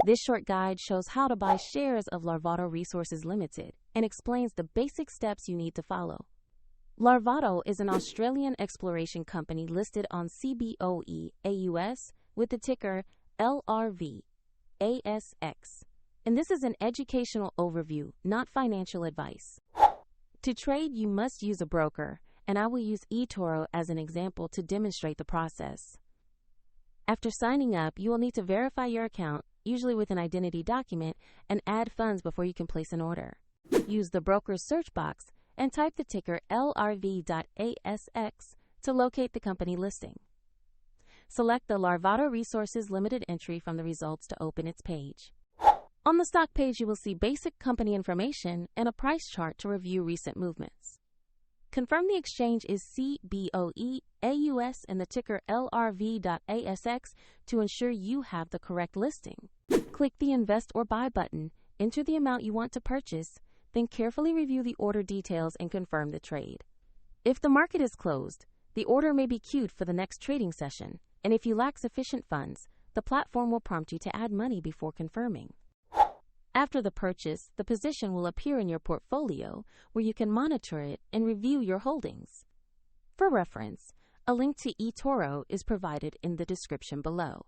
This short guide shows how to buy shares of Larvotto Resources Ltd and explains the basic steps you need to follow. Larvotto is an Australian exploration company listed on CBOE AUS with the ticker LRV.ASX. And this is an educational overview, not financial advice. To trade, you must use a broker, and I will use eToro as an example to demonstrate the process. After signing up, you will need to verify your account, usually with an identity document, and add funds before you can place an order. Use the broker's search box and type the ticker LRV.ASX to locate the company listing. Select the Larvotto Resources Ltd entry from the results to open its page. On the stock page, you will see basic company information and a price chart to review recent movements. Confirm the exchange is CBOE AUS and the ticker LRV.ASX to ensure you have the correct listing. Click the Invest or Buy button, enter the amount you want to purchase, then carefully review the order details and confirm the trade. If the market is closed, the order may be queued for the next trading session, and if you lack sufficient funds, the platform will prompt you to add money before confirming. After the purchase, the position will appear in your portfolio where you can monitor it and review your holdings. For reference, a link to eToro is provided in the description below.